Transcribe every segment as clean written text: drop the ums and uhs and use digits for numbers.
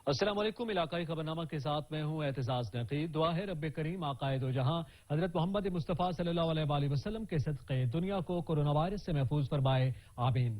अस्सलाम वालेकुम। इलाकाई खबरनामा के साथ मैं हूं एतजाज नकीब। दुआ है रब्बे करीम आकाए दो जहां हजरत मोहम्मद मुस्तफ़ा सल्लल्लाहु अलैहि वसल्लम के सदक़े दुनिया को कोरोना वायरस से महफूज फरमाए, आमीन।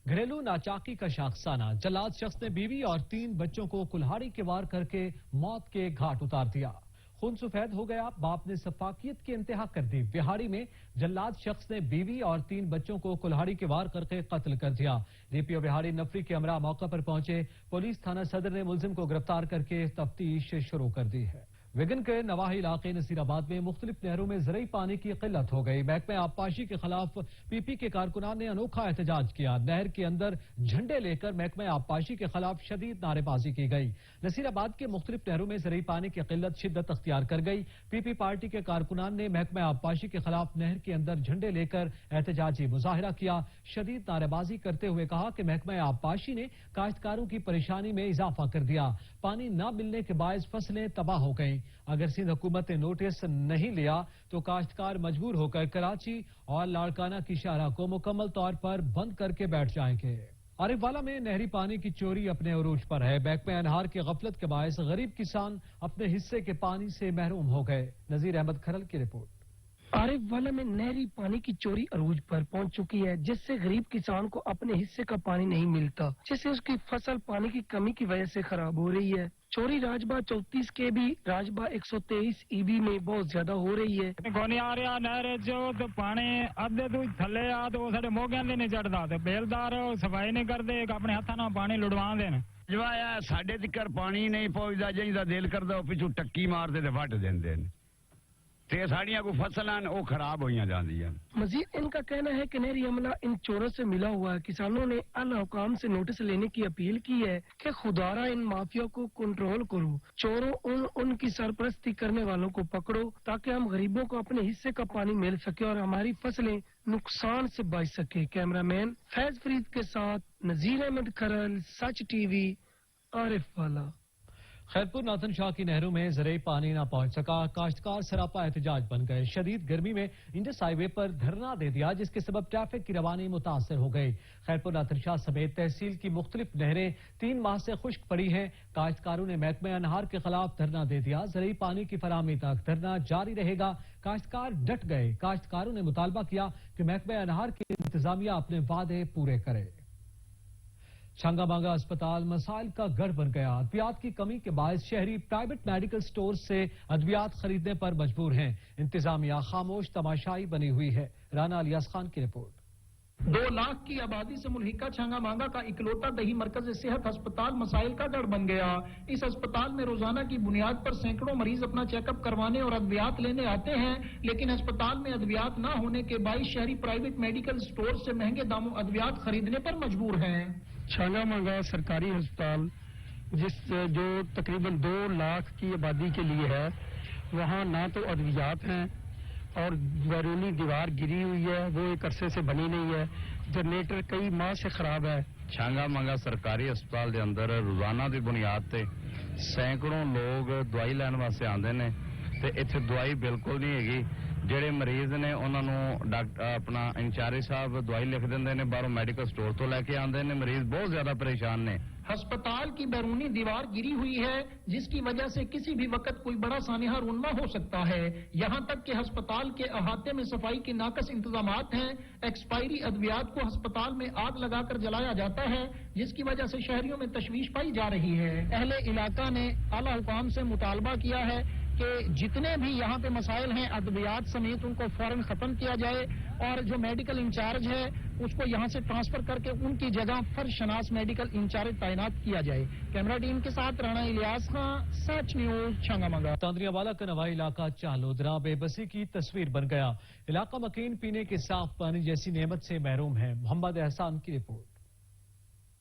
घरेलू नाचाकी का शाखसाना, जल्लाद शख्स ने बीवी और 3 बच्चों को कुल्हाड़ी के वार करके मौत के घाट उतार दिया। खून सफेद हो गया, बाप ने सफाकियत की इंतहा कर दी। बिहाड़ी में जल्लाद शख्स ने बीवी और 3 बच्चों को कुल्हाड़ी के वार करके कत्ल कर दिया। डीपीओ बिहाड़ी नफरी के हमरा मौका पर पहुंचे। पुलिस थाना सदर ने मुलजिम को गिरफ्तार करके तफ्तीश शुरू कर दी है। विगन के नवाही इलाके नसीराबाद में मुख्तलिफ नहरों में ज़रई पानी की किल्लत हो गई। महकमे आबपाशी के खिलाफ पीपी के कारकुनान ने अनोखा एहतजाज किया। नहर के अंदर झंडे लेकर महकमे आबपाशी के खिलाफ शदीद नारेबाजी की गई। नसीराबाद के मुख्तलिफ नहरों में ज़रई पानी की किल्लत शिद्दत अख्तियार कर गई। पीपी पार्टी के कारकुनान ने महकमे आबपाशी के खिलाफ नहर के अंदर झंडे लेकर एहतजाजी मुजाहिरा किया। शदीद नारेबाजी करते हुए कहा कि महकमे आबपाशी ने काश्तकारों की परेशानी में इजाफा कर दिया। पानी न मिलने के बायस फसलें तबाह हो गईं। अगर सिंध हुकूमत ने नोटिस नहीं लिया तो काश्तकार मजबूर होकर कराची और लाड़काना की शाहराह को मुकम्मल तौर पर बंद करके बैठ जाएंगे। आरिफवाला में नहरी पानी की चोरी अपने उरूज पर है। महकमे अनहार की गफलत के बायस गरीब किसान अपने हिस्से के पानी से महरूम हो गए। नजीर अहमद खरल की रिपोर्ट। आरिफवाला में नहरी पानी की चोरी अरूज पर पहुंच चुकी है, जिससे गरीब किसान को अपने हिस्से का पानी नहीं मिलता, जिससे उसकी फसल पानी की कमी की वजह से खराब हो रही है। चोरी राजबा 34 के भी राजबा 123 ईबी में बहुत ज्यादा हो रही है। नहर जो तो पानी अद्धे तो थले आ तो साडे मोगियां दे नहीं चढ़दा ते बेलदार सफाई नहीं करदे, अपने हत्थां नाल पानी लुड़वा देन। जवाया साडे तिकर पानी नहीं पहुंचदा, जिंदा दिल करदा पिछू टक्की मारदे ते वट देंदे ने ते साड़ियां को फसलां वो खराब होइयां जांदियां। मजीद इनका कहना है कि नहरी अमला इन चोरों से मिला हुआ है। किसानों ने आला हुकाम से नोटिस लेने की अपील की है कि खुदारा इन माफिया को कंट्रोल करो, चोरों उनकी सरपरस्ती करने वालों को पकड़ो, ताकि हम गरीबों को अपने हिस्से का पानी मिल सके और हमारी फसलें नुकसान से बच सके। कैमरामैन फैज फरीद के साथ नजीर अहमद खरल, सच टीवी, आरिफवाला। खैरपुर नाथन शाह की नहरों में ज़रई पानी न पहुंच सका। काश्तकार सरापा एहतजाज बन गए। शदीद गर्मी में इंडस हाईवे पर धरना दे दिया, जिसके सबब ट्रैफिक की रवानी मुतासर हो गई। खैरपुर नाथन शाह समेत तहसील की मुख्तलिफ नहरें 3 माह से खुश्क पड़ी हैं। काश्तकारों ने महकमे अनहार के खिलाफ धरना दे दिया। ज़रई पानी की फराहमी तक धरना जारी रहेगा। काश्तकार डट गए। काश्तकारों ने मुतालबा किया कि महकमे अनहार की इंतजामिया अपने वादे पूरे करे। छंगा मांगा अस्पताल मसाइल का गढ़ बन गया। अद्वियात की कमी के बायस शहरी प्राइवेट मेडिकल स्टोर से अद्वियात खरीदने पर मजबूर हैं। इंतजामिया खामोश तमाशाई बनी हुई है। राना अलियास खान की रिपोर्ट। 2 लाख की आबादी से मुल्हिका छंगा मांगा का इकलौता दही मरकज सेहत अस्पताल मसाइल का गढ़ बन गया। इस अस्पताल में रोजाना की बुनियाद पर सैकड़ों मरीज अपना चेकअप करवाने और अद्वियात लेने आते हैं, लेकिन अस्पताल में अद्वियात न होने के बायस शहरी प्राइवेट मेडिकल स्टोर से महंगे दामों अद्वियात खरीदने पर मजबूर हैं। छांगा मांगा सरकारी अस्पताल जो तकरीबन 2 लाख की आबादी के लिए है, वहाँ ना तो अद्वियात हैं और बैरूनी दीवार गिरी हुई है, वो एक अरसे से बनी नहीं है। जनरेटर कई माह से खराब है। छांगा मांगा सरकारी अस्पताल के अंदर रोजाना की बुनियाद से सैकड़ों लोग दवाई लैन वास्ते आते हैं ते इत्थे दवाई बिल्कुल नहीं हैगी। ਜਿਹੜੇ ਮਰੀਜ਼ ਨੇ ਉਹਨਾਂ ਨੂੰ ਡਾਕਟਰ ਆਪਣਾ ਇੰਚਾਰਜ ਸਾਹਿਬ ਦਵਾਈ ਲਿਖ ਦਿੰਦੇ ਨੇ, ਬਾਹਰੋਂ ਮੈਡੀਕਲ ਸਟੋਰ ਤੋਂ ਲੈ ਕੇ ਆਉਂਦੇ ਨੇ। ਮਰੀਜ਼ बहुत ज्यादा परेशान ने। अस्पताल की बैरूनी दीवार गिरी हुई है, जिसकी वजह से किसी भी वक्त कोई बड़ा सानिहा रुनमा हो सकता है। यहाँ तक कि अस्पताल के अहाते में सफाई के नाकस इंतजामात हैं। एक्सपायरी अद्वियात को अस्पताल में आग लगाकर जलाया जाता है, जिसकी वजह से शहरियों में तशवीश पाई जा रही है। अहले इलाका ने आला हुकाम से मुतालबा किया है कि जितने भी यहाँ पे मसाइल हैं अद्वियात समेत उनको फौरन खत्म किया जाए और जो मेडिकल इंचार्ज है उसको यहाँ से ट्रांसफर करके उनकी जगह फर्शनास मेडिकल इंचार्ज तैनात किया जाए। कैमरा टीम के साथ राणा इलियास खान, सच न्यूज, छंगामांगा। तांदरियावाला का नवाई इलाका चालोदरा बेबसी की तस्वीर बन गया। इलाका मकीन पीने के साफ पानी जैसी नेमत से महरूम है। मोहम्मद एहसान की रिपोर्ट।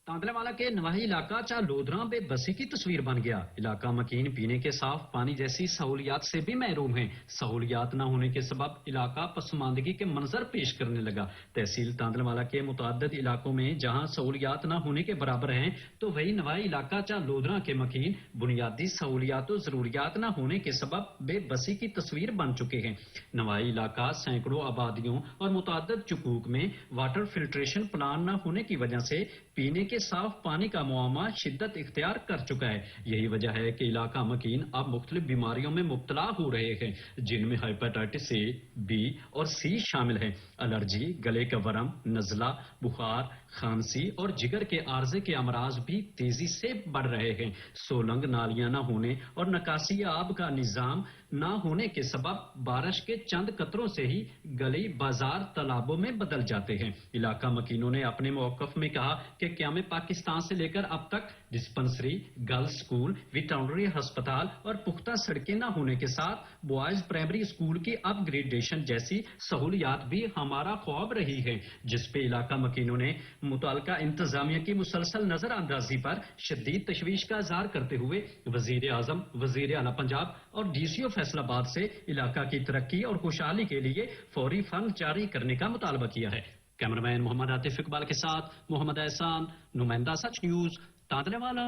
तांदलावाला के नवाही इलाका चालोदरा बेबसी की तस्वीर बन गया। इलाका मकीन पीने के साफ पानी जैसी सहूलियात से भी महरूम है। सहूलियात न होने के सबब इलाका पसमानदगी के मंजर पेश करने लगा। तहसील तांदलावाला के मुतअद्दिद इलाकों में जहां सहूलियात न होने के बराबर हैं, तो वही नवाही इलाका चालोदरा के मकीन बुनियादी सहूलियात और जरूरियात न होने के सबब बेबसी की तस्वीर बन चुके हैं। नवाही इलाका सैकड़ों आबादियों और मुतअद्दिद चुकूक में वाटर फिल्ट्रेशन प्लान न होने की वजह से पीने के के साफ पानी का मुआमा शिद्दत इख्तियार कर चुका है। यही वजह है कि इलाका मकीन अब मुख्तलिफ बीमारियों में मुब्तला हो रहे हैं, जिनमें हेपेटाइटिस ए, बी और सी शामिल है। एलर्जी, गले का वरम, नज़ला, बुखार, खांसी और जिगर के आर्जे के अमराज भी तेजी से बढ़ रहे हैं। सोलंग, नालियां न होने और निकासी आब का निजाम न होने के सबब बारिश के चंद कतरों से ही गली, बाजार, तालाबों में बदल जाते हैं। इलाका मकीनों ने अपने मौक़िफ़ में कहा कि क़याम पाकिस्तान से लेकर अब तक डिस्पेंसरी, गर्ल्स स्कूल, वेटरनरी अस्पताल और पुख्ता सड़कें न होने के साथ बॉयज प्राइमरी स्कूल की अपग्रेडेशन जैसी सहूलियात भी हमारा ख्वाब रही है, जिस पे इलाका मकीनों ने मुतल्लिका इंतजामिया की मुसलसल नजरअंदाजी पर शदीद तशवीश का इज़हार करते हुए वजीर आजम, वजीर आला पंजाब और DCO फैसलाबाद से इलाका की तरक्की और खुशहाली के लिए फौरी फंड जारी करने का मुतालबा किया है। कैमरामैन मोहम्मद आतिफ इकबाल के साथ मोहम्मद एहसान, नुमाइंदा सच न्यूज, तांतलेवाला।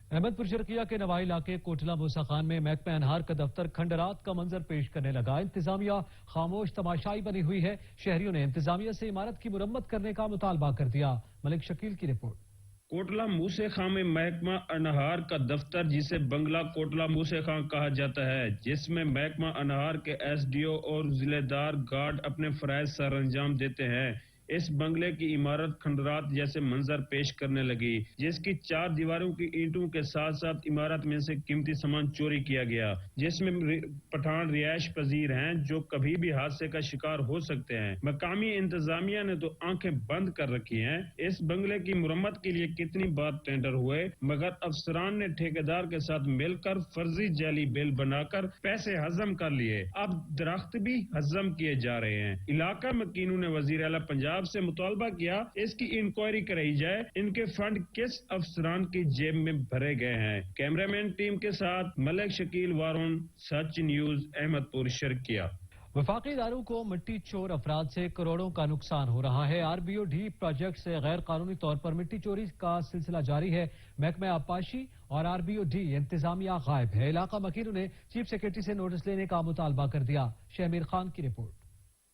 अहमदपुर शर्किया के नवाई इलाके कोटला मूसा खान में महकमा अनहार का दफ्तर खंडरात का मंजर पेश करने लगा। इंतजामिया खामोश तमाशाई बनी हुई है। शहरियों ने इंतजामिया से इमारत की मुरम्मत करने का मुतालबा कर दिया। मलिक शकील की रिपोर्ट। कोटला मूसे खां में महकमा अनहार का दफ्तर, जिसे बंगला कोटला मूसे खां कहा जाता है, जिसमें महकमा अनहार के SDO और जिलेदार गार्ड अपने फराइज सर अंजाम देते हैं। इस बंगले की इमारत खंडरात जैसे मंजर पेश करने लगी, जिसकी 4 दीवारों की ईंटों के साथ साथ इमारत में से कीमती सामान चोरी किया गया, जिसमें पठान रिहायश पजीर हैं जो कभी भी हादसे का शिकार हो सकते हैं। मकामी इंतजामिया ने तो आंखें बंद कर रखी हैं। इस बंगले की मुरम्मत के लिए कितनी बार टेंडर हुए, मगर अफसरान ने ठेकेदार के साथ मिलकर फर्जी जाली बिल बनाकर पैसे हजम कर लिए। अब दरख्त भी हजम किए जा रहे हैं। इलाका मकीनों ने वजीर आला पंजाब से मुतालबा किया इसकी इंक्वायरी कराई जाए, इनके फंड किस अफसरान की जेब में भरे गए हैं। कैमरामैन टीम के साथ मलिक शकील, वारुण, सच न्यूज, अहमदपुर शर्किया। वफाकी इदारों को मिट्टी चोर अफराद से करोड़ों का नुकसान हो रहा है। RBOD प्रोजेक्ट से गैर कानूनी तौर पर मिट्टी चोरी का सिलसिला जारी है। महकमा आबपाशी और RBOD इंतजामिया गायब है। इलाका मकीनों ने चीफ सेक्रेटरी से नोटिस लेने का मुतालबा कर दिया। शहमीर खान की रिपोर्ट।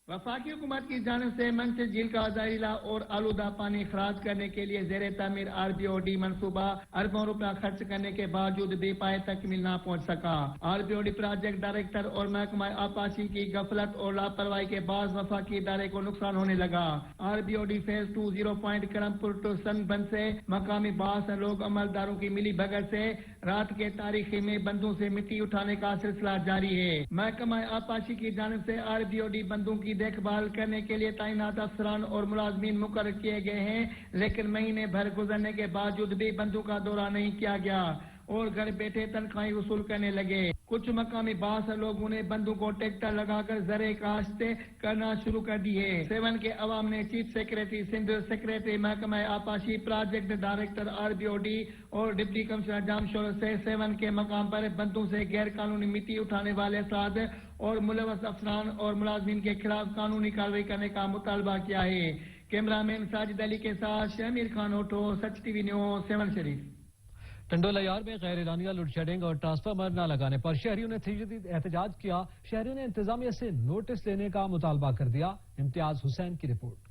वफाकी हुकूमत की जानिब से मंगसे झील का जहरीला और आलूदा पानी खराज करने के लिए जेर तामीर RBOD मनसूबा अरबों रुपया खर्च करने के बावजूद भी पाए तकमील न पहुंच सका। RBOD प्रोजेक्ट डायरेक्टर और महकमा आबपाशी की गफलत और लापरवाही के बाद वफाकी इदारे को नुकसान होने लगा। RBOD phase 2 0 point Karampur to Sanband से मकामी बास लोग अमलदारों की मिली भगत से रात के तारीखी में बंदों से मिट्टी उठाने का सिलसिला जारी है। महकमा आबपाशी की जानिब से RBOD बंदों की देखभाल करने के लिए तैनात अफसरान और मुलाजमीन मुकर्रर किए गए हैं, लेकिन महीने भर गुजरने के बावजूद भी बंदों का दौरा नहीं किया गया और घर बैठे तनख्वाही वसूल करने लगे। कुछ मकामी बास लोगों ने बंदों को ट्रैक्टर लगाकर जरे काश्त करना शुरू कर दिए। 7 के अवाम ने चीफ सेक्रेटरी सिंध, सेक्रेटरी महकमा आबपाशी, प्रोजेक्ट डायरेक्टर RBOD और डिप्टी कमिश्नर जामशोर से 7 के मकाम पर बंदों से गैर कानूनी मिट्टी उठाने वाले अफराद और मुलव्वस अफसरान और मुलाजमीन के खिलाफ कानूनी कार्रवाई करने का मुतालबा किया है। कैमरामैन साजिद अली के साथ शमीर खान ओटो, सच TV न्यूज, 7 शरीफ। टंडोलायार में गैर एलानिया लोड शेडिंग और ट्रांसफार्मर न लगाने पर शहरियों ने तेज एहतजाज किया। शहरियों ने इंतजामिया से नोटिस लेने का मुतालबा कर दिया। इम्तियाज हुसैन की रिपोर्ट।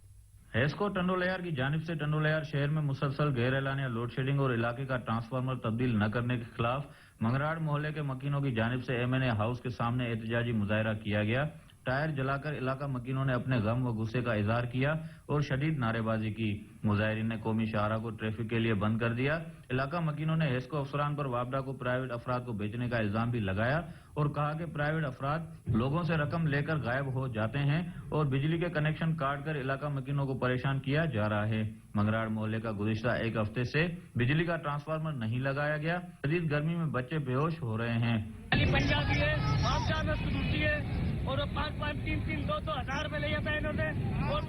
हेस्को टंडोलायार की जानिब से टंडोलायार शहर में मुसलसल गैर एलानिया लोड शेडिंग और इलाके का ट्रांसफार्मर तब्दील न करने के खिलाफ मंगराड़ मोहल्ले के मकीनों की जानिब से MNA हाउस के सामने एहतजाजी मुजाहरा किया गया। टायर जलाकर इलाका मकीनों ने अपने गम व गुस्से का इजहार किया और शदीद नारेबाजी की। मुजाहिरीन ने कौमी शाहरा को ट्रैफिक के लिए बंद कर दिया। इलाका मकीनों ने हेस्को अफसरान पर वापडा को प्राइवेट अफराद को बेचने का इल्जाम भी लगाया और कहा कि प्राइवेट अफराद लोगों से रकम लेकर गायब हो जाते हैं और बिजली के कनेक्शन काट कर इलाका मकीनों को परेशान किया जा रहा है। मंगराड़ मोहल्ले का गुज़िश्ता 1 हफ्ते से बिजली का ट्रांसफार्मर नहीं लगाया गया। शदीद गर्मी में बच्चे बेहोश हो रहे हैं। और 5-5, 3-3, 2-2 हजार में ले जाता है इन्होंने और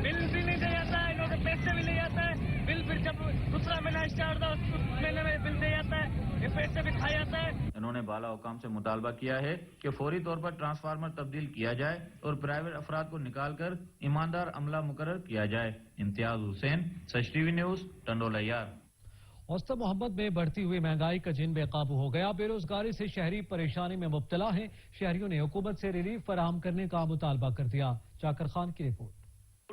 बिल भी नहीं दे जाता है, इन्होंने पैसे भी ले जाता है। बिल फिर जब दूसरा महीना स्टार्ट होता है उस महीने में बिल दे जाता है, ये पैसे भी खा जाता है। इन्होंने बाला हुकाम से मुतालबा किया है कि फौरी तौर पर ट्रांसफार्मर तब्दील किया जाए और प्राइवेट अफराद को निकालकर ईमानदार अमला मुकर्रर किया जाए। इम्तियाज हुसैन, सच TV न्यूज, टंडोलायार। औसत मोहम्मद में बढ़ती हुई महंगाई का जिन बेकाबू हो गया। बेरोजगारी से शहरी परेशानी में मुब्तला हैं। शहरियों ने हुकूमत से रिलीफ फराहम करने का मुतालबा कर दिया। जाकर खान की रिपोर्ट।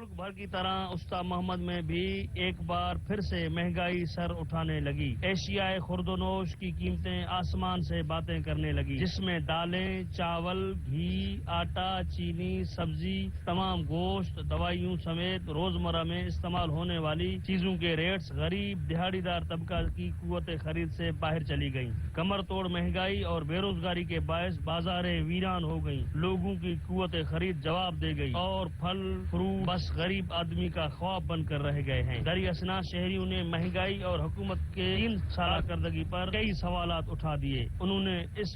मुल्क भर की तरह उस्ता मोहम्मद में भी एक बार फिर से महंगाई सर उठाने लगी। एशियाई खुर्दोनोश की कीमतें आसमान से बातें करने लगी, जिसमें दालें, चावल, घी, आटा, चीनी, सब्जी, तमाम गोश्त, दवाइयों समेत रोजमर्रा में इस्तेमाल होने वाली चीजों के रेट्स गरीब दिहाड़ीदार तबका की कुव्वत खरीद से बाहर चली गईं। कमर तोड़ महंगाई और बेरोजगारी के बायस बाजारें वीरान हो गईं। लोगों की कुव्वत खरीद जवाब दे गई और फल फ्रूट बस गरीब आदमी का ख्वाब बनकर रह गए हैं। दरियासना शहरियों ने महंगाई और हुकूमत के 3 साल करदगी पर कई सवालात उठा दिए। उन्होंने इस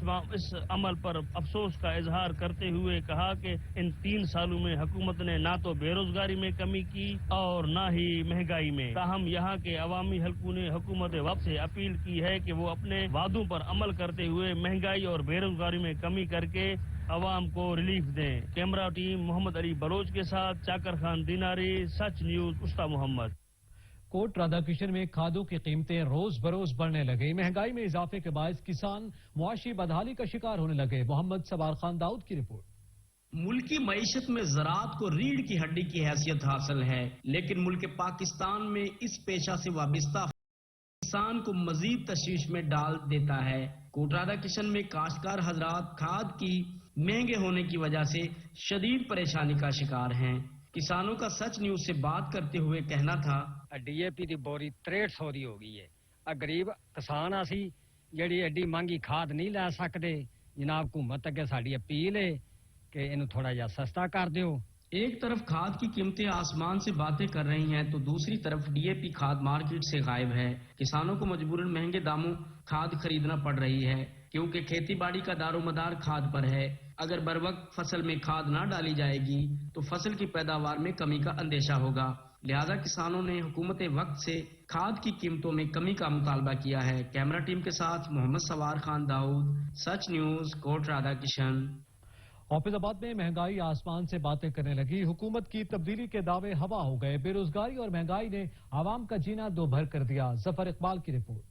अमल पर अफसोस का इजहार करते हुए कहा कि इन 3 सालों में हुकूमत ने ना तो बेरोजगारी में कमी की और न ही महंगाई में। ताहम यहाँ के अवामी हलकों ने हुकूमत वक्त से अपील की है कि वो अपने वादों पर अमल करते हुए महंगाई और बेरोजगारी में कमी करके अवाम को रिलीफ दें। कैमरा टीम मोहम्मद अली बलोच के साथ चाकर खान दिनारी, सच न्यूज, उस्ता मोहम्मद। कोट राधाकृष्ण में खादों की कीमतें रोज बरोज बढ़ने लगी। महंगाई में इजाफे के बायस किसान मुआशी बदहाली का शिकार होने लगे। मोहम्मद सवार खान दाऊद की रिपोर्ट। मुल्की मईशत में ज़राअत को रीढ़ की हड्डी की हैसियत हासिल है, लेकिन मुल्क पाकिस्तान में इस पेशा से वाबस्ता किसान को मजीद तशवीश में डाल देता है। कोट राधाकृष्ण में काश्तकार हजरात खाद की महंगे होने की वजह से शदीद परेशानी का शिकार हैं। किसानों का सच न्यूज से बात करते हुए कहना था, DAP की बोरी 6300 दी हो गई है। गरीब किसान असी ਜਿਹੜੀ ਐਡੀ महंगी खाद नहीं लै सकते। जनाब हुकूमत अगे साडी अपील है कि इन्हू थोड़ा जिहा सस्ता कर दियो। एक तरफ खाद की कीमतें आसमान से बातें कर रही हैं तो दूसरी तरफ DAP खाद मार्केट से गायब है। किसानों को मजबूरन महंगे दामों खाद खरीदना पड़ रही है, क्योंकि खेती बाड़ी का दारोमदार खाद पर है। अगर बर वक्त फसल में खाद ना डाली जाएगी तो फसल की पैदावार में कमी का अंदेशा होगा। लिहाजा किसानों ने हुकूमत वक्त से खाद की कीमतों में कमी का मुतालबा किया है। कैमरा टीम के साथ मोहम्मद सवार खान दाऊद, सच न्यूज, कोट राधाकृष्ण। हाफिजाबाद में महंगाई आसमान से बातें करने लगी। हुकूमत की तब्दीली के दावे हवा हो गए। बेरोजगारी और महंगाई ने आवाम का जीना दो भर कर दिया। जफर इकबाल की रिपोर्ट।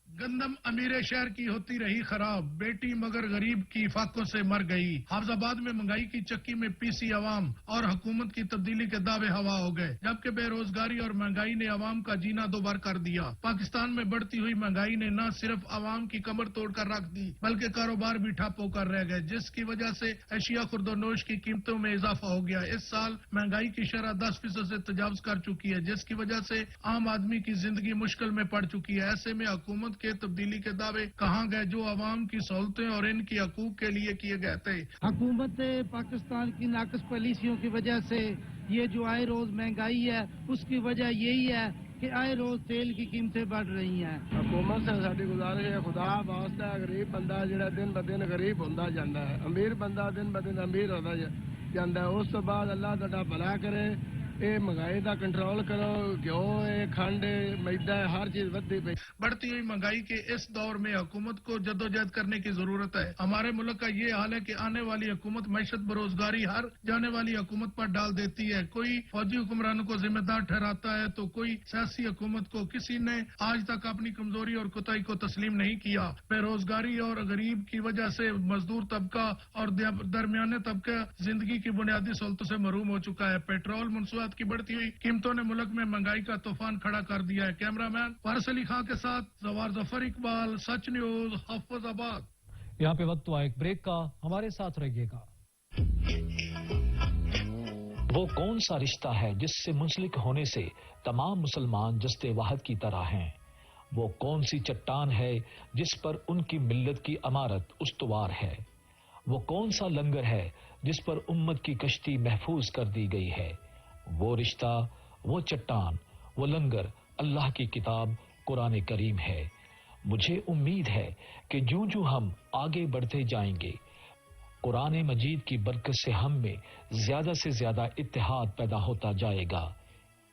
गंदम अमीर शहर की होती रही खराब, बेटी मगर गरीब की फाकों से मर गई। हाफिजाबाद में महंगाई की चक्की में पीसी अवाम और हुकूमत की तब्दीली के दावे हवा हो गए, जबकि बेरोजगारी और महंगाई ने अवाम का जीना दोबार कर दिया। पाकिस्तान में बढ़ती हुई महंगाई ने न सिर्फ अवाम की कमर तोड़कर रख दी, बल्कि कारोबार भी ठप होकर रह गए, जिसकी वजह से एशिया खुर्दोनोश की कीमतों में इजाफा हो गया। इस साल महंगाई की शरह 10% से तजावज कर चुकी है, जिसकी वजह से आम आदमी की जिंदगी मुश्किल में पड़ चुकी है। ऐसे में हुकूमत के तब्दीली के दावे कहाँ गए जो अवाम की सहूलतें और इनकी हकूक के लिए किए गए थे। हुकूमत पाकिस्तान की नाकस पॉलिसियों की वजह से ये जो आए रोज महंगाई है, उसकी वजह यही है कि आए रोज तेल की कीमतें बढ़ रही हैं। हुकूमत से साडी गुजारिश है, खुदा वास्ता गरीब बंदा जिहड़ा दिन ब दिन गरीब होंदा जांदा है, अमीर बंदा दिन ब दिन अमीर होंदा जांदा है। उस तो बाद अल्लाह तुहाडा भला करे। ये महंगाई का कंट्रोल करो। घ्यो है, खंड है, मैदा है, हर चीज बढ़ती पई। बढ़ती हुई महंगाई के इस दौर में हुकूमत को जद्दोजहद करने की जरूरत है। हमारे मुल्क का ये हाल है कि आने वाली हुकूमत मैशत बेरोजगारी हर जाने वाली हुकूमत पर डाल देती है। कोई फौजी हुक्मरानों को जिम्मेदार ठहराता है तो कोई सियासी हुकूमत को। किसी ने आज तक अपनी कमजोरी और कोताही को तस्लीम नहीं किया। बेरोजगारी और गरीब की वजह से मजदूर तबका और दरमियाने तबका जिंदगी की बुनियादी सहूलतों से महरूम हो चुका है। पेट्रोल मंसूबात की बढ़ती हुई कीमतों ने मुल्क में महंगाई का तूफान खड़ा कर दिया है। कैमरामैन वारिस अली खां के साथ जफर इकबाल, सच न्यूज, हाफिजाबाद। यहाँ पे वक्त हुआ एक ब्रेक का, हमारे साथ रहिएगा। वो कौन सा रिश्ता है जिससे मुंसलिक होने से तमाम मुसलमान जस्ते वाहद की तरह हैं? वो कौन सी चट्टान है जिस पर उनकी मिल्लत की अमारत उस्तवार है? वो कौन सा लंगर है जिस पर उम्मत की कश्ती महफूज कर दी गई है? वो रिश्ता, वो चट्टान, वो लंगर अल्लाह की किताब कुरान करीम है। मुझे उम्मीद है कि जो जो हम आगे बढ़ते जाएंगे, कुरान मजीद की बरकत से हम में ज्यादा से ज्यादा इत्तेहाद पैदा होता जाएगा।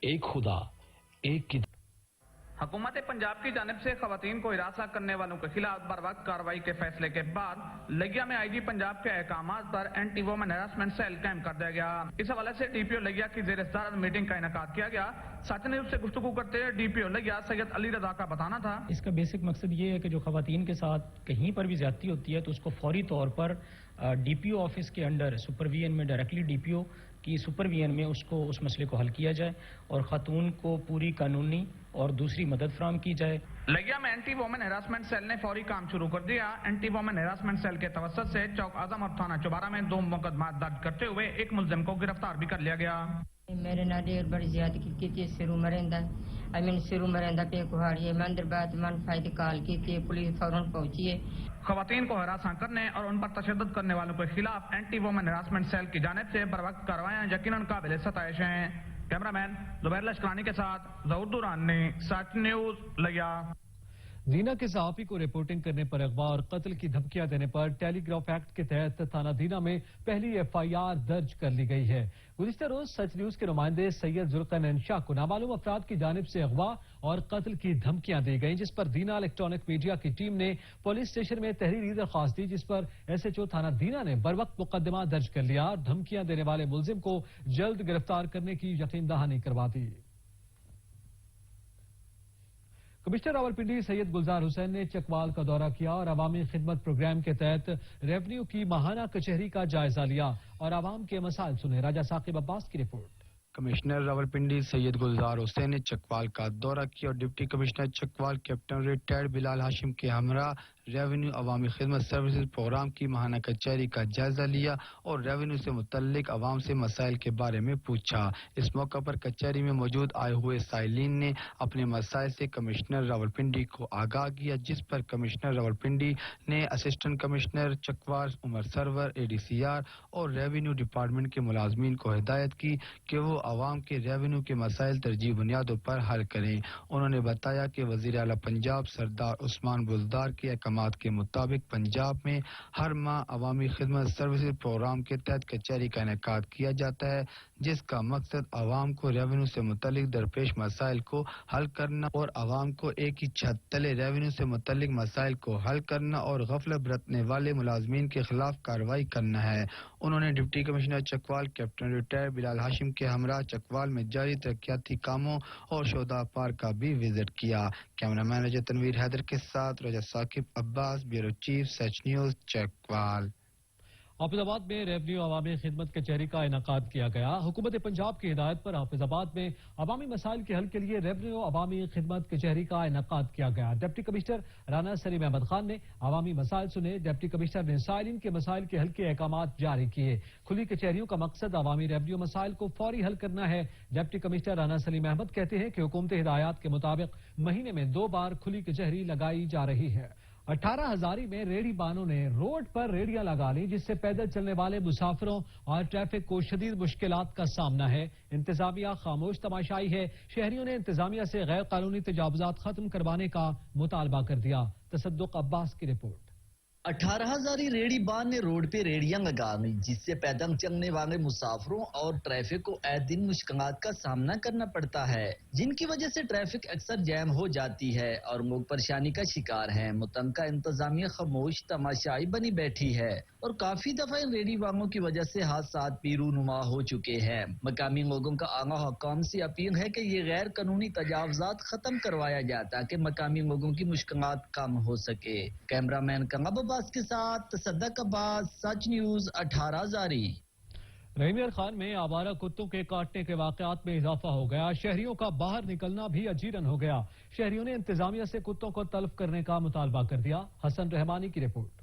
एक खुदा, एक की। हुकूमत पंजाब की जानिब से खवातीन को हिरासत करने वालों के खिलाफ बर वक्त कार्रवाई के फैसले के बाद लिगिया में IG पंजाब के अहकामात पर एंटी वोमेन हैरासमेंट सेल कायम कर दिया गया। इस हवाले से DPO लिगिया की जेर सदारत मीटिंग का इनेकाद किया गया। सच न्यूज से गुफ्तगू करते हुए DPO लिगिया सैयद अली रजा का बताना था, इसका बेसिक मकसद ये है कि जो खवातीन के साथ कहीं पर भी ज्यादती होती है तो उसको फौरी तौर पर DPO ऑफिस के अंडर सुपरविजन में डायरेक्टली DPO کی سپرویژن میں اس مسئلے کو حل کیا جائے اور خاتون کو پوری قانونی اور دوسری مدد فراہم کی جائے۔ لگیا میں اینٹی وومن ہراسمنٹ سیل نے فوری کام شروع کر دیا۔ اینٹی وومن ہراسمنٹ سیل کے توسط سے چوک اعظم اور تھانہ چوبارہ میں 2 مقدمات درج کرتے ہوئے ایک ملزم کو گرفتار بھی کر لیا گیا۔ میرے نال ڈیر بڑی زیادتی کی سرو مرندہ سرو مرندہ پہ کوہاڑی ہے مندر بعد من فائدہ کال کی پولیس فوراً پہنچی ہے۔ خواتین کو ہراساں کرنے اور ان پر تشدد کرنے والوں کے خلاف اینٹی وومن ہراسمنٹ سیل کی جانب سے بروقت کارروائیاں یقیناً قابل ستائش ہیں۔ کیمرہ مین زبیر لشکرانی کے ساتھ ظہور دورانی، سچ نیوز لیا۔ دینا کے صحافی کو رپورٹنگ کرنے پر اغوا اور قتل کی دھمکیاں دینے پر ٹیلی گراف ایکٹ کے تحت تھانہ دینا میں پہلی FIR درج کر لی گئی ہے۔ گزشتہ روز سچ نیوز کے نمائندے سید ذوالقرنین شاہ کو نامعلوم افراد کی جانب سے اغوا اور قتل کی دھمکیاں دی گئیں، جس پر دینا الیکٹرانک میڈیا کی ٹیم نے پولیس اسٹیشن میں تحریری درخواست دی، جس پر SHO تھانہ دینا نے بروقت مقدمہ درج کر لیا اور دھمکیاں دینے والے ملزم کو جلد گرفتار کرنے کی یقین دہانی کروا دی۔ کمشنر راولپنڈی سید گلزار حسین نے چکوال کا دورہ کیا اور عوامی خدمت پروگرام کے تحت ریونیو کی ماہانہ کچہری کا جائزہ لیا اور عوام کے مسائل سنے۔ راجہ ثاقب عباس کی رپورٹ۔ کمشنر راولپنڈی سید گلزار حسین نے چکوال کا دورہ کیا اور deputy commissioner Chakwal captain retired Bilal Hashim کے ہمراہ ریونیو عوامی خدمت سروسز پروگرام کی ماہانہ کچہری کا جائزہ لیا اور ریونیو سے متعلق عوام سے مسائل کے بارے میں پوچھا۔ اس موقع پر کچہری میں موجود آئے ہوئے سائلین نے اپنے مسائل سے کمشنر راولپنڈی کو آگاہ کیا، جس پر کمشنر راولپنڈی نے اسسٹنٹ کمشنر چکوال عمر سرور ADCR اور ریونیو ڈپارٹمنٹ کے ملازمین کو ہدایت کی کہ وہ عوام کے ریونیو کے مسائل ترجیح بنیادوں پر حل کریں۔ انہوں نے بتایا کہ وزیر اعلیٰ پنجاب سردار عثمان بزدار کے احکامات کے مطابق پنجاب میں ہر ماہ عوامی خدمت سروسز پروگرام کے تحت کچہری کا انعقاد کیا جاتا ہے، جس کا مقصد عوام کو ریونیو سے متعلق درپیش مسائل کو حل کرنا اور عوام کو ایک ہی چھت تلے ریونیو سے متعلق مسائل کو حل کرنا اور غفلت برتنے والے ملازمین کے خلاف کارروائی کرنا ہے۔ انہوں نے deputy commissioner Chakwal captain retired Bilal Hashim کے ہمراہ چکوال میں جاری ترقیاتی کاموں اور شہداء پارک کا بھی وزٹ کیا۔ کیمرہ مین رجا تنویر حیدر کے ساتھ رجا ثاقب عباس، بیورو چیف سچ نیوز چکوال۔ حافظ آباد میں ریونیو عوامی خدمت کچہری کا انعقاد کیا گیا۔ حکومت پنجاب کی ہدایت پر حافظ آباد میں عوامی مسائل کے حل کے لیے ریونیو عوامی خدمت کچہری کا انعقاد کیا گیا۔ ڈپٹی کمشنر رانا سلیم احمد خان نے عوامی مسائل سنے۔ ڈپٹی کمشنر نے سائلین کے مسائل کے حل کے احکامات جاری کیے۔ کھلی کچہریوں کا مقصد عوامی ریونیو مسائل کو فوری حل کرنا ہے۔ ڈپٹی کمشنر رانا سلیم احمد کہتے ہیں کہ حکومت ہدایات کے مطابق مہینے میں 2 بار کھلی کچہری لگائی جا رہی ہے۔ 18 ہزاری میں ریڑھی بانوں نے روڈ پر ریڑیاں لگا لی، جس سے پیدل چلنے والے مسافروں اور ٹریفک کو شدید مشکلات کا سامنا ہے۔ انتظامیہ خاموش تماشائی ہے۔ شہریوں نے انتظامیہ سے غیر قانونی تجاوزات ختم کروانے کا مطالبہ کر دیا۔ تصدق عباس کی رپورٹ۔ 18 ہزاری ریڑھی بان نے روڈ پہ ریڑیاں لگا لی، جس سے پیدل چلنے والے مسافروں اور ٹریفک کو اے دن مشکلات کا سامنا کرنا پڑتا ہے، جن کی وجہ سے ٹریفک اکثر جیم ہو جاتی ہے اور لوگ پریشانی کا شکار ہیں۔ متعلقہ انتظامیہ خاموش تماشائی بنی بیٹھی ہے اور کافی دفعہ ان ریڑھی بانوں کی وجہ سے حادثات بھی رونما ہو چکے ہیں۔ مقامی لوگوں کا اعلیٰ حکام سے اپیل ہے کہ یہ غیر قانونی تجاوزات ختم کروایا جائے تاکہ مقامی لوگوں کی مشکلات کم ہو سکے۔ کیمرہ مین کنگب عباس کے ساتھ تصدق عباس، سچ نیوز 18 ہزاری۔ رحیم یار خان میں آوارہ کتوں کے کاٹنے کے واقعات میں اضافہ ہو گیا۔ شہریوں کا باہر نکلنا بھی اجیرن ہو گیا۔ شہریوں نے انتظامیہ سے کتوں کو تلف کرنے کا مطالبہ کر دیا۔ حسن رحمانی کی رپورٹ۔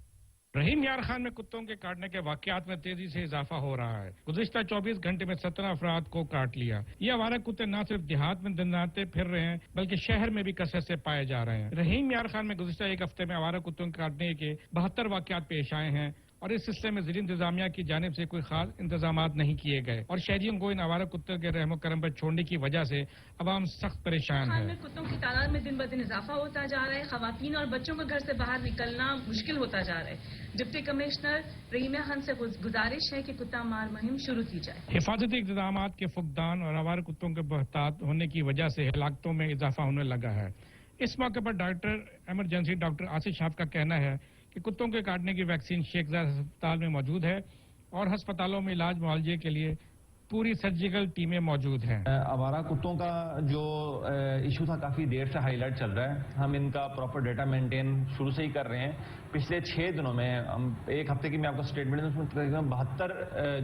رحیم یار خان میں کتوں کے کاٹنے کے واقعات میں تیزی سے اضافہ ہو رہا ہے۔ گزشتہ 24 گھنٹے میں 17 افراد کو کاٹ لیا۔ یہ آوارہ کتے نہ صرف دیہات میں دنداتے پھر رہے ہیں بلکہ شہر میں بھی کثرت سے پائے جا رہے ہیں۔ رحیم یار خان میں گزشتہ ایک ہفتے میں آوارہ کتوں کے کاٹنے کے 72 واقعات پیش آئے ہیں اور اس سلسلے میں ضلع انتظامیہ کی جانب سے کوئی خاص انتظامات نہیں کیے گئے اور شہریوں کو ان آوارہ کتوں کے رحم و کرم پر چھوڑنے کی وجہ سے عوام سخت پریشان ہے۔ کتوں کی تعداد میں دن بدن اضافہ ہوتا جا رہا ہے۔ خواتین اور بچوں کو گھر سے باہر نکلنا مشکل ہوتا جا رہا ہے۔ ڈپٹی کمشنر رحیم خان سے گزارش ہے کہ کتا مار مہم شروع کی جائے۔ حفاظتی اقدامات کے فقدان اور آوارہ کتوں کے بہتات ہونے کی وجہ سے ہلاکتوں میں اضافہ ہونے لگا ہے۔ اس موقع پر ڈاکٹر ایمرجنسی ڈاکٹر آصف شاہ کا کہنا ہے کہ کتوں کے کاٹنے کی ویکسین شیخ زاید ہسپتال میں موجود ہے اور ہسپتالوں میں علاج معالجے کے لیے पूरी सर्जिकल टीमें मौजूद हैं। आवारा कुत्तों का जो इशू था काफी देर से हाईलाइट चल रहा है। हम इनका प्रॉपर डेटा मेंटेन शुरू से ही कर रहे हैं। पिछले 6 दिनों में हम एक हफ्ते की मैं आपको स्टेटमेंट दूं, उसमें तकरीबन 72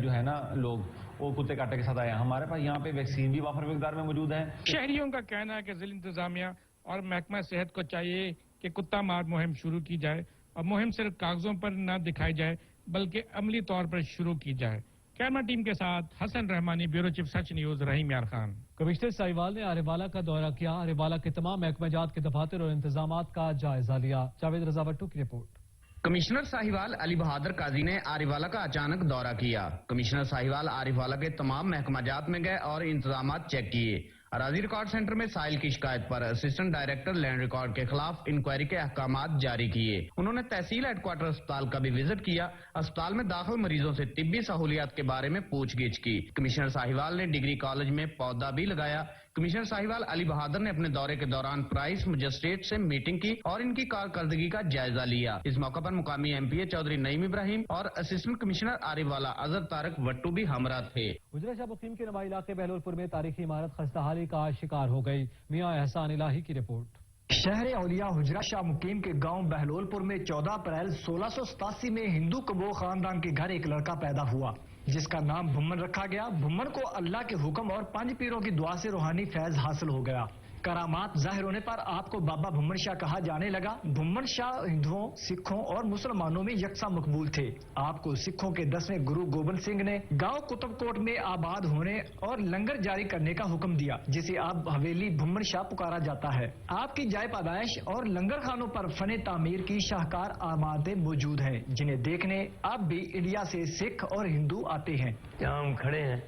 जो है ना लोग वो कुत्ते काटे के साथ आए हैं। हमारे पास यहाँ पे वैक्सीन भी वाफर मिकदार में मौजूद है। शहरियों का कहना है कि जिला इंतजामिया और महकमा सेहत को चाहिए कि कुत्ता मार मुहिम शुरू की जाए और मुहिम सिर्फ कागजों पर न दिखाई जाए बल्कि अमली तौर पर शुरू की जाए। कैमरा टीम के साथ हसन रहमानी, ब्यूरो चीफ सच न्यूज, रहीम यार खान। कमिश्नर साहिवाल ने आरेवाला का दौरा किया। आरेवाला के तमाम महकमाजात के दफातर और इंतजामात का जायजा लिया। जावेद रजा भट्टू की रिपोर्ट। कमिश्नर साहिवाल अली बहादुर काजी ने आरिवाला का अचानक दौरा किया। कमिश्नर साहिवाल आरिवाला के तमाम महकमाजात में गए और इंतजामात चेक किए। अराजी रिकॉर्ड सेंटर में साइल की शिकायत पर असिस्टेंट डायरेक्टर लैंड रिकॉर्ड के खिलाफ इंक्वायरी के अहकामात जारी किए। उन्होंने तहसील हेडक्वार्टर अस्पताल का भी विजिट किया। अस्पताल में दाखिल मरीजों से तिब्बी सहूलियात के बारे में पूछगिछ की। कमिश्नर साहिवाल ने डिग्री कॉलेज में पौधा भी लगाया। कमिश्नर साहिवाल अली बहादुर ने अपने दौरे के दौरान प्राइस मजिस्ट्रेट से मीटिंग की और इनकी कारकर्दगी का जायजा लिया। इस मौके पर मुकामी एमपीए चौधरी नईम इब्राहिम और असिस्टेंट कमिश्नर आरिवाला अजहर तारक वट्टू भी हमरा थे। गुजरा शाह मुकीम के नवा इलाके बहलोलपुर में तारीखी इमारत खस्ताहाली का शिकार हो गई। मियां एहसान इलाही की रिपोर्ट। शहर औलिया हुजरा शाह मुकीम के गांव बहलोलपुर में 14 अप्रैल 1687 में हिंदू कबो खानदान के घर एक लड़का पैदा हुआ जिसका नाम भुम्मन रखा गया। भुम्मन को अल्लाह के हुक्म और 5 पीरों की दुआ से रूहानी फैज हासिल हो गया। करामात जाहिर होने पर आपको बाबा भुम्मन शाह कहा जाने लगा। भुम्मन शाह हिंदुओं, सिखों और मुसलमानों में यकसा मकबूल थे। आपको सिखों के 10वें गुरु गोबिंद सिंह ने गांव कुतुबकोट में आबाद होने और लंगर जारी करने का हुक्म दिया, जिसे अब हवेली भुम्मन शाह पुकारा जाता है। आपकी जाय पैदाइश और लंगर खानों पर फने तामीर की शाहकार आमादें मौजूद हैं, जिन्हें देखने अब भी इंडिया से सिख और हिंदू आते हैं। जहाँ हम खड़े हैं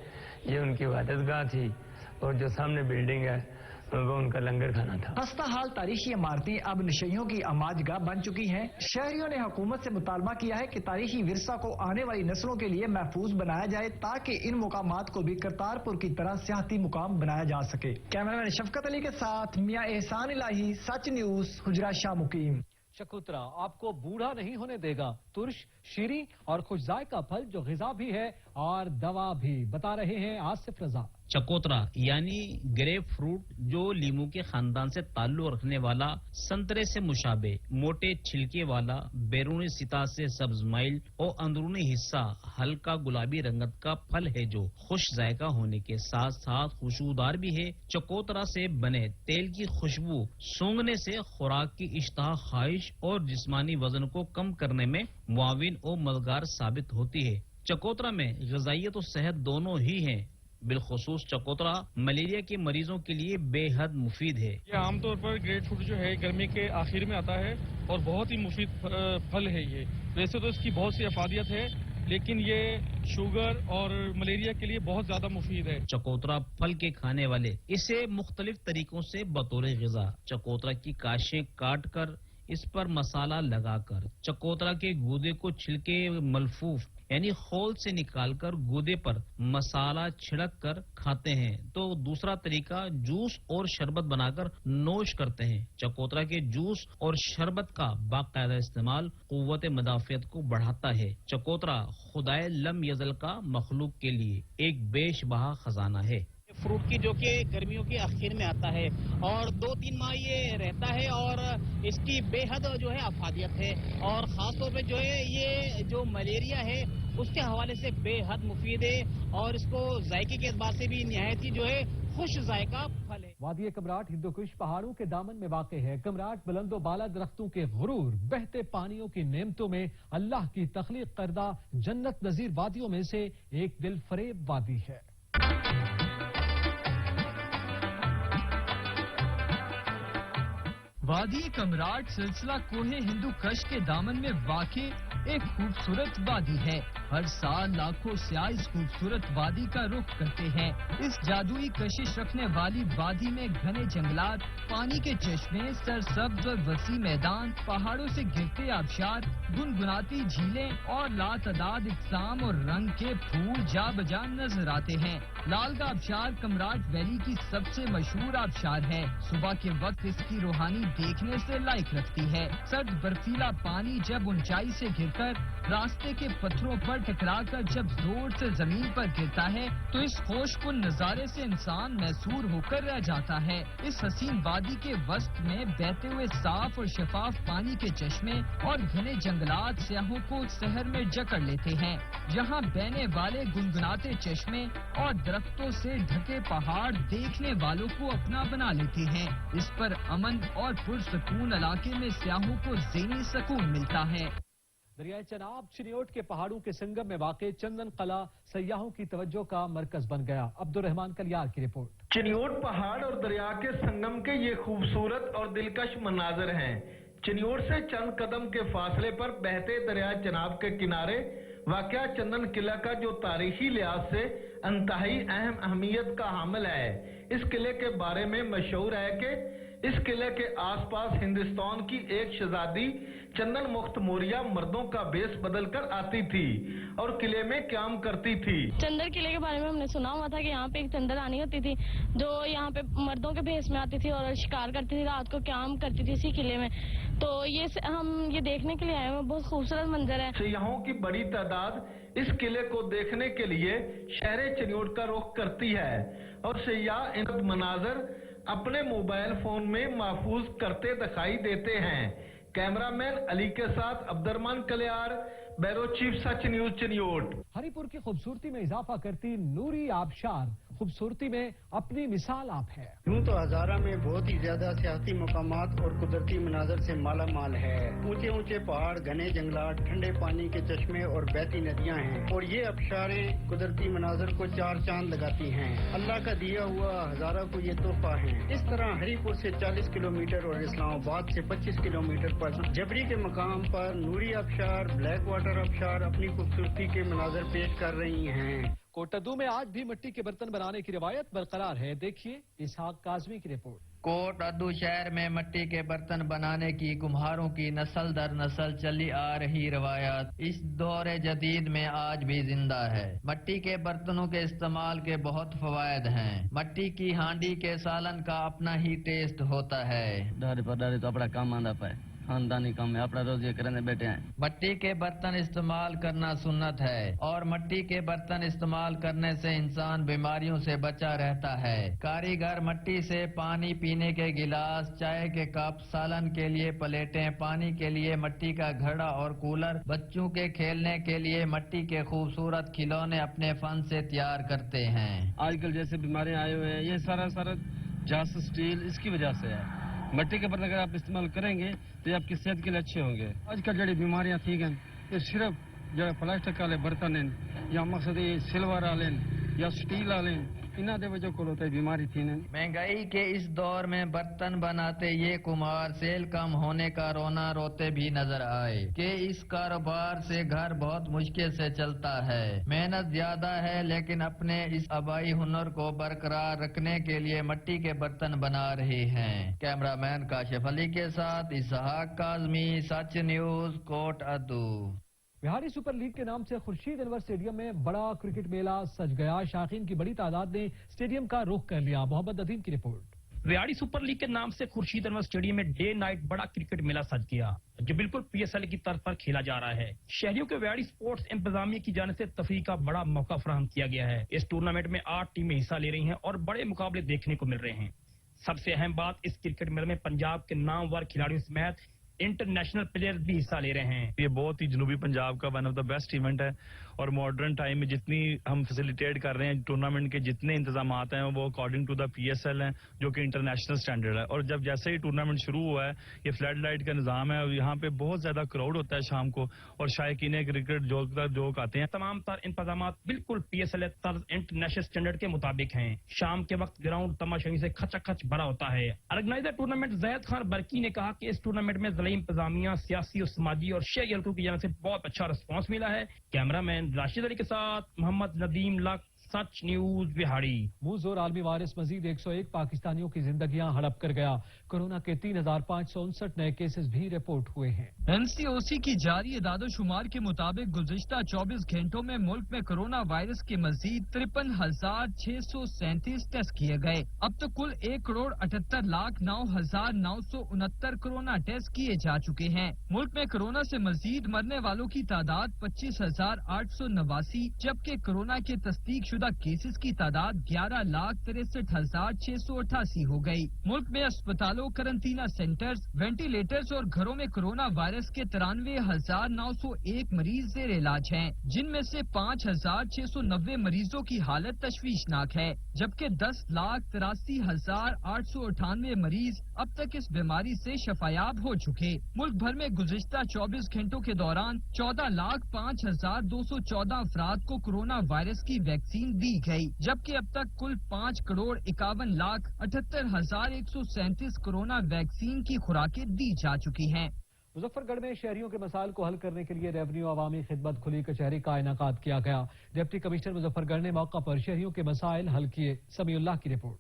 ये उनकी इबादतगाह थी और जो सामने बिल्डिंग है वो उनका लंगर खाना था। खस्ता हाल तारीखी इमारतें अब नशइयों की आमाजगाह बन चुकी हैं। शहरियों ने हुकूमत से मुतालबा किया है कि तारीखी विरसा को आने वाली नस्लों के लिए महफूज बनाया जाए ताकि इन मुकामात को भी करतारपुर की तरह सियाहती मुकाम बनाया जा सके। कैमरामैन शफकत अली के साथ मियां एहसान इलाही, सच न्यूज, हुजरा शाह मुकीम। चकोतरा आपको बूढ़ा नहीं होने देगा। तुर्श, शीरी और खुश जायका फल जो ग़िज़ा भी है और दवा भी, बता रहे हैं आसिफ रजा। चकोतरा यानी ग्रेप फ्रूट जो लीमू के खानदान से ताल्लुक रखने वाला, संतरे से मुशाबे, मोटे छिलके वाला, बैरूनी सिता से सब्ज माइल और अंदरूनी हिस्सा हल्का गुलाबी रंगत का फल है जो खुश जायका होने के साथ साथ खुशबूदार भी है। चकोतरा से बने तेल की खुशबू सूंघने से खुराक की इश्तहा, ख्वाहिश और जिस्मानी वजन को कम करने में मुआविन और मददगार साबित होती है। चकोतरा में ग़िज़ाइयत और सेहत दोनों ही हैं। बिलखुसूस चकोतरा मलेरिया के मरीजों के लिए बेहद मुफीद है। ये आमतौर पर ग्रेप फ्रूट जो है गर्मी के आखिर में आता है और बहुत ही मुफीद फल है। ये वैसे तो इसकी बहुत सी अफादियत है लेकिन ये शुगर और मलेरिया के लिए बहुत ज्यादा मुफीद है। चकोतरा फल के खाने वाले इसे मुख्तलिफ तरीकों से बतौर ग़िज़ा चकोतरा की काशें काट कर इस पर मसाला लगाकर चकोतरा के गूदे को छिलके मलफूफ यानी खोल से निकालकर गूदे पर मसाला छिड़क कर खाते हैं। तो दूसरा तरीका जूस और शरबत बनाकर नोश करते हैं। चकोतरा के जूस और शरबत का बाकायदा इस्तेमाल कुव्वत मदाफियत को बढ़ाता है। चकोतरा खुदाए लम यज़ल का मखलूक के लिए एक बेशबहा खजाना है। फ्रूट की जो कि गर्मियों के आखिर में आता है और 2-3 माह ये रहता है और इसकी बेहद जो है अफादियत है और ख़ास तौर पे जो है ये जो मलेरिया है उसके हवाले से बेहद मुफीद है और इसको जायके के एतबार से भी निहायत ही जो है खुश जायका फल है। वादी कमराट हिंदुकुश पहाड़ों के दामन में वाक़ है। कमराट बुलंदो बाला दरख्तों के गुरूर, बहते पानियों की नेमतों में अल्लाह की तख्लीक करदा जन्नत नजीर वादियों में से एक दिल फरेब वादी है। वादी कमराट सिलसिला कोहे हिंदू कश के दामन में वाक़े एक खूबसूरत वादी है। हर साल लाखों स्याह इस खूबसूरत वादी का रुख करते हैं। इस जादुई कशिश रखने वाली वादी में घने जंगलात, पानी के चश्मे, सरसब्ज और वसी मैदान, पहाड़ों से गिरते आबशार, गुनगुनाती झीलें और लातदाद इक़साम और रंग के फूल जा बजा नजर आते हैं। लालगा आबशार कमराट वैली की सबसे मशहूर आबशार है। सुबह के वक्त इसकी रूहानी دیکھنے سے لائق رکھتی ہے۔ سرد برفیلا پانی جب اونچائی سے گر کر راستے کے پتھروں پر ٹکرا کر جب زور سے زمین پر گرتا ہے تو اس خوش کن نظارے سے انسان محصور ہو کر رہ جاتا ہے۔ اس حسین وادی کے وسط میں بہتے ہوئے صاف اور شفاف پانی کے چشمے اور گھنے جنگلات سیاحوں کو شہر میں جکڑ لیتے ہیں، جہاں بہنے والے گنگناتے چشمے اور درختوں سے ڈھکے پہاڑ دیکھنے والوں کو اپنا بنا لیتے ہیں۔ اس پر امن اور پرسکون علاقے میں سیاحوں کو ذہنی سکون ملتا ہے۔ دریائے چناب چنیوٹ کے پہاڑوں کے سنگم میں واقع چندن قلعہ سیاحوں کی توجہ کا مرکز بن گیا۔ عبدالرحمان کلیار کی رپورٹ۔ چنیوٹ پہاڑ اور دریا کے سنگم کے یہ خوبصورت اور دلکش مناظر ہیں۔ چنیوٹ سے چند قدم کے فاصلے پر بہتے دریائے چناب کے کنارے واقع چندن قلعہ کا جو تاریخی لحاظ سے انتہائی اہم اہمیت کا حامل ہے۔ اس قلعے کے بارے میں مشہور ہے کہ اس قلعے کے آس پاس ہندوستان کی ایک شہزادی چندن مخت موریہ مردوں کا بیس بدل کر آتی تھی اور قلعے میں قیام کرتی تھی۔ چندر قلعے کے بارے میں ہم نے سنا ہوا تھا کہ یہاں پہ ایک چندر رانی ہوتی تھی جو یہاں پہ مردوں کے بھیس میں آتی تھی اور شکار کرتی تھی، رات کو قیام کرتی تھی اسی قلعے میں۔ تو ہم یہ دیکھنے کے لیے آئے ہیں، بہت خوبصورت منظر ہے۔ سیاحوں کی بڑی تعداد اس قلعے کو دیکھنے کے لیے شہر چنیوٹ کا رخ کرتی ہے اور سیاح ان مناظر اپنے موبائل فون میں محفوظ کرتے دکھائی دیتے ہیں۔ کیمرہ مین علی کے ساتھ عبدالرحمان کلیار، بیرو چیف سچ نیوز چنیوٹ۔ ہری پور کی خوبصورتی میں اضافہ کرتی نوری آبشار خوبصورتی میں اپنی مثال آپ ہے۔ یوں تو ہزارہ میں بہت ہی زیادہ سیاحتی مقامات اور قدرتی مناظر سے مالا مال ہے۔ اونچے اونچے پہاڑ، گھنے جنگلات، ٹھنڈے پانی کے چشمے اور بہتی ندیاں ہیں اور یہ آبشاریں قدرتی مناظر کو چار چاند لگاتی ہیں۔ اللہ کا دیا ہوا ہزارہ کو یہ تحفہ ہیں۔ اس طرح ہری پور سے 40 کلومیٹر اور اسلام آباد سے 25 کلومیٹر پر جبری کے مقام پر نوری آبشار، بلیک واٹر آبشار اپنی خوبصورتی کے مناظر پیش کر رہی ہیں۔ کوٹدو میں آج بھی مٹی کے برتن بنانے کی روایت برقرار ہے، دیکھیے اسحاق کاظمی کی رپورٹ۔ کوٹ ادو شہر میں مٹی کے برتن بنانے کی کمہاروں کی نسل در نسل چلی آ رہی روایات اس دور جدید میں آج بھی زندہ ہے۔ مٹی کے برتنوں کے استعمال کے بہت فوائد ہیں۔ مٹی کی ہانڈی کے سالن کا اپنا ہی ٹیسٹ ہوتا ہے۔ داری پر داری تو اپنا کام آندا پائے، خاندانی کام میں اپنا روزی کرنے بیٹھے ہیں۔ مٹی کے برتن استعمال کرنا سنت ہے اور مٹی کے برتن استعمال کرنے سے انسان بیماریوں سے بچا رہتا ہے۔ کاریگر مٹی سے پانی پینے کے گلاس، چائے کے کپ، سالن کے لیے پلیٹیں، پانی کے لیے مٹی کا گھڑا اور کولر، بچوں کے کھیلنے کے لیے مٹی کے خوبصورت کھلونے اپنے فن سے تیار کرتے ہیں۔ آج کل جیسے بیماریاں آئے ہوئے ہیں، یہ سارا جاس اسٹیل اس کی وجہ سے ہے۔ مٹی کے برتن اگر آپ استعمال کریں گے تو یہ آپ کی صحت کے لیے اچھے ہوں گے۔ آج کل جڑی بیماریاں تھی گئیں یہ صرف جو پلاسٹک والے برتن ہیں یا مقصد یہ سلور والے یا اسٹیل والے انہاں دے وجہ کول ہوتا ہے بیماری تھی نا۔ مہنگائی کے اس دور میں برتن بناتے یہ کمہار سیل کم ہونے کا رونا روتے بھی نظر آئے کہ اس کاروبار سے گھر بہت مشکل سے چلتا ہے۔ محنت زیادہ ہے لیکن اپنے اس آبائی ہنر کو برقرار رکھنے کے لیے مٹی کے برتن بنا رہے ہیں۔ کیمرہ مین کاشف علی کے ساتھ اسحاق کاظمی، سچ نیوز، کوٹ ادو۔ بہاری سپر لیگ کے نام سے خورشید انور اسٹیڈیم میں بڑا کرکٹ میلہ سج گیا، شائقین کی بڑی تعداد نے اسٹیڈیم کا رخ کر لیا۔ محمد ندیم کی رپورٹ۔ ویاڑی سپر لیگ کے نام سے خورشید انور اسٹیڈیم میں ڈے نائٹ بڑا کرکٹ میلہ سج گیا جو بالکل پی ایس ایل کی طرز پر کھیلا جا رہا ہے۔ شہریوں کے ویاڑی سپورٹس انتظامیہ کی جانب سے تفریح کا بڑا موقع فراہم کیا گیا ہے۔ اس ٹورنامنٹ میں 8 ٹیمیں حصہ لے رہی ہیں اور بڑے مقابلے دیکھنے کو مل رہے ہیں۔ سب سے اہم بات، اس کرکٹ میلے میں پنجاب کے نامور کھلاڑیوں سمیت انٹرنیشنل پلیئر بھی حصہ لے رہے ہیں۔ یہ بہت ہی جنوبی پنجاب کا one of the best event ہے اور ماڈرن ٹائم میں جتنی ہم فیسیلیٹیٹ کر رہے ہیں ٹورنامنٹ کے جتنے انتظامات ہیں وہ according to the P S L ہیں جو کہ انٹرنیشنل سٹینڈرڈ ہے۔ اور جب جیسے ہی ٹورنامنٹ شروع ہوا ہے یہ فلڈ لائٹ کا نظام ہے اور یہاں پہ بہت زیادہ کراؤڈ ہوتا ہے شام کو اور شائقین کرکٹ جو آتے ہیں۔ تمام تر انتظامات بالکل پی ایس ایل طرز انٹرنیشنل سٹینڈرڈ کے مطابق ہیں۔ شام کے وقت گراؤنڈ تماشائیوں سے کھچا کھچ بھرا ہوتا ہے۔ آرگنائزر ٹورنامنٹ زید خان برکی نے کہا کہ اس ٹورنامنٹ میں ضلعی انتظامیہ، سیاسی اور سماجی اور شہری حلقوں کی جانب سے بہت اچھا رسپانس ملا ہے۔ کیمرہ مین راشد علی کے ساتھ محمد ندیم لک، सच न्यूज बिहाड़ी। मुंह जोर आलमी वायरस मजीद 101 पाकिस्तानियों की जिंदगियां हड़प कर गया। कोरोना के 3,559 नए केसेस भी रिपोर्ट हुए हैं। NCOC की जारी इदादोशुमार के मुताबिक गुज़िश्ता 24 घंटों में मुल्क में कोरोना वायरस के मजीद 53,637 टेस्ट किए गए। अब तक कुल 1,78,09,969 कोरोना टेस्ट किए जा चुके हैं। मुल्क में कोरोना से मजीद मरने वालों की तादाद 25,889, जबकि कोरोना के तस्दीक शुदा केसेस की तादाद 11,63,688 हो गई। मुल्क में अस्पतालों, करंटीना सेंटर्स, वेंटिलेटर्स और घरों में कोरोना वायरस के 93,901 मरीज जेर इलाज हैं, जिनमें से 5,690 मरीजों की हालत तशवीशनाक है, जबकि 10,83,898 मरीज अब तक इस बीमारी से शफायाब हो चुके। मुल्क भर में गुज़िश्ता 24 घंटों के दौरान 14,05,214 अफराद को कोरोना वायरस की वैक्सीन दी गई, जबकि अब तक कुल 5,51,78,137 कोरोना वैक्सीन की खुराकें दी जा चुकी हैं। मुजफ्फरगढ़ में शहरियों के मसाइल को हल करने के लिए रेवेन्यू अवामी खिदमत खुली कचहरी का इनेकाद किया गया। डिप्टी कमिश्नर मुजफ्फरगढ़ ने मौका पर शहरियों के मसाइल हल किए। समीउल्लाह की रिपोर्ट।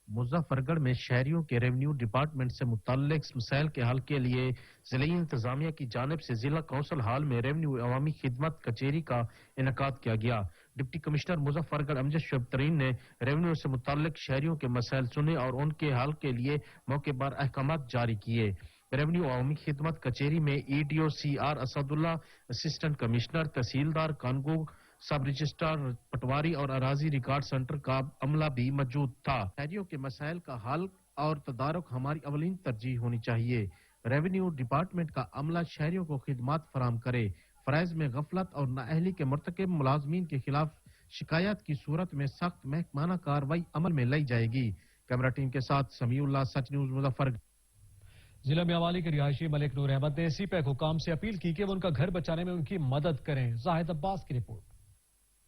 मुजफ्फरगढ़ में शहरियों के रेवेन्यू डिपार्टमेंट से मुताल्लिक मसाइल के हल के लिए जिला इंतजामिया की जानिब से जिला कौंसिल हॉल में रेवेन्यू अवामी खिदमत कचहरी का इनेकाद किया गया। डिप्टी कमिश्नर मुजफ्फरगढ़ अमजद शुएब तरीन ने रेवेन्यू से मुताल्लिक शहरियों के मसाइल सुने और उनके हल के लिए मौके पर अहकामात जारी किए। रेवेन्यू अवामी खिदमत कचहरी में EDO CR Asadullah, assistant commissioner, tehsildar qanungo, sub registrar पटवारी और अराजी रिकॉर्ड सेंटर का अमला भी मौजूद था। शहरियों के मसाइल का हल और तदारुक हमारी अवलीन तरजीह होनी चाहिए। रेवेन्यू डिपार्टमेंट का अमला शहरियों को खिदमात फराम करे। फराइज में गफलत और नाअहली के मुर्तकिब मुलाजमीन के खिलाफ शिकायत की सूरत में सख्त महकमाना कार्रवाई अमल में लाई जाएगी। कैमरा टीम के साथ समीउल्लाह, सच न्यूज मुजफ्फरगढ़। जिला मियावाली के रिहायशी मलिक नूर अहमद ने सीपैक हुकाम से अपील की कि वो उनका घर बचाने में उनकी मदद करें। जाहिद अब्बास की रिपोर्ट।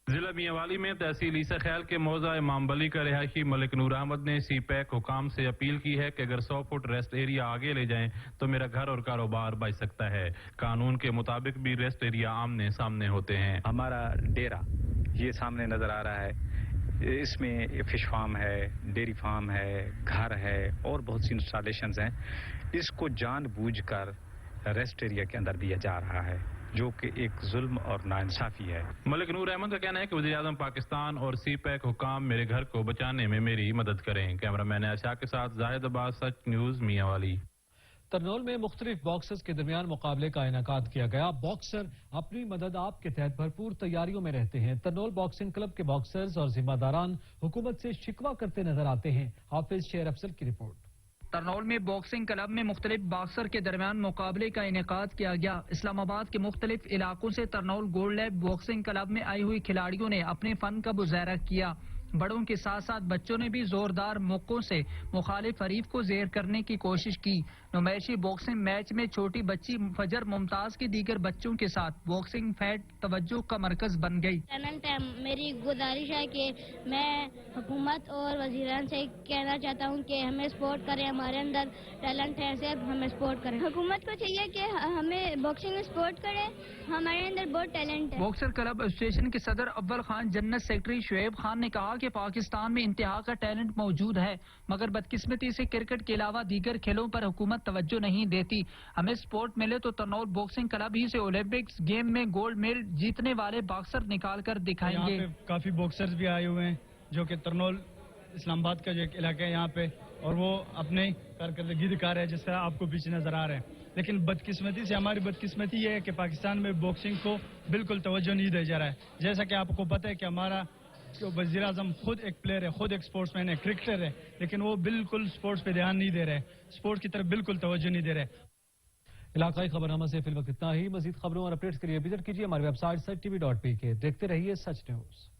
जिला मियावाली में तहसील ईसा ख्याल के मौजा इमाम बली का रिहायशी मलिक नूर अहमद ने सीपैक हुकाम से अपील की है कि अगर 100 फुट रेस्ट एरिया आगे ले जाएं तो मेरा घर और कारोबार बच सकता है। कानून के मुताबिक भी रेस्ट एरिया आमने सामने होते हैं। हमारा डेरा ये सामने नजर आ रहा है, इसमें फिश फार्म है, डेयरी फार्म है, घर है और बहुत सी इंस्टॉलेशंस हैं। इसको जानबूझकर रेस्ट एरिया के अंदर दिया जा रहा है, जो कि एक जुल्म और नाइंसाफी है। मलिक नूर अहमद का कहना है कि वज़ीर-ए-आज़म पाकिस्तान और सीपैक हुकाम मेरे घर को बचाने में मेरी मदद करें। कैमरामैन आशा के साथ जाहिद अब्बास, सच न्यूज मियावाली। तरनौल में मुख्तलिफ बॉक्सर्स के दरमियान मुकाबले का इनेकाद किया गया। बॉक्सर अपनी मदद आप के तहत भरपूर तैयारियों में रहते हैं। तरनौल बॉक्सिंग क्लब के बॉक्सर्स और जिम्मेदारान हुकूमत से शिकवा करते नजर आते हैं। हाफिज शेर अफसल की रिपोर्ट। तरनौल में बॉक्सिंग क्लब में मुख्तलिफ बॉक्सर के दरमियान मुकाबले का इनेकाद किया गया। इस्लामाबाद के मुख्तलिफ इलाकों से Tarnaul gold lab boxing club में आई हुई खिलाड़ियों ने अपने फन का मुजाहरा किया। बड़ों के साथ साथ बच्चों ने भी जोरदार मौकों से मुखालिफ हरीफ को जेर करने की कोशिश की। नुमाइशी बॉक्सिंग मैच में छोटी बच्ची फजर मुमताज के दीगर बच्चों के साथ बॉक्सिंग फैट तवज्जो का मरकज बन गई। टैलेंट है, मेरी गुजारिश है कि मैं हुकूमत और वजीरान से कहना चाहता हूं कि हमें सपोर्ट करें। हमारे अंदर टैलेंट है, सिर्फ हमें सपोर्ट करें। हुकूमत को चाहिए कि हमें बॉक्सिंग में सपोर्ट करें, हमारे अंदर बहुत टैलेंट है। बॉक्सर क्लब एसोसिएशन के सदर अव्वल खान जन्नत सेक्रेटरी शुएब खान ने कहा कि पाकिस्तान में इंतहा का टैलेंट मौजूद है, मगर बदकिस्मती से क्रिकेट के अलावा दीगर खेलों पर हुकूमत तवज्जो नहीं देती। हमें सपोर्ट मिले तो तरनौल बॉक्सिंग क्लब ही से ओलंपिक्स गेम में गोल्ड मेडल जीतने वाले बॉक्सर निकाल कर दिखाएंगे। यहाँ पे काफी बॉक्सर्स भी आए हुए हैं जो कि तरनौल इस्लामाबाद का जो एक इलाका है यहाँ पे, और वो अपने कारकर्दगी दिखा रहे हैं जिस तरह आपको पीछे नजर आ रहे हैं। लेकिन बदकिस्मती से हमारी बदकिस्मती ये है कि पाकिस्तान में बॉक्सिंग को बिल्कुल तवज्जो नहीं दिया जा रहा है। जैसा कि आपको पता है कि हमारा जो वज़ीर-ए-आज़म खुद एक प्लेयर है, खुद एक स्पोर्ट्समैन है, क्रिकेटर है, लेकिन वो बिल्कुल स्पोर्ट्स पे ध्यान नहीं दे रहे, स्पोर्ट्स की तरफ बिल्कुल तवज्जो नहीं दे रहे। इलाकाई खबरनामा से फिल वक्त इतना ही। मजीद खबरों और अपडेट्स के लिए विजिट कीजिए हमारी वेबसाइट sach.tv.pk। देखते रहिए सच न्यूज।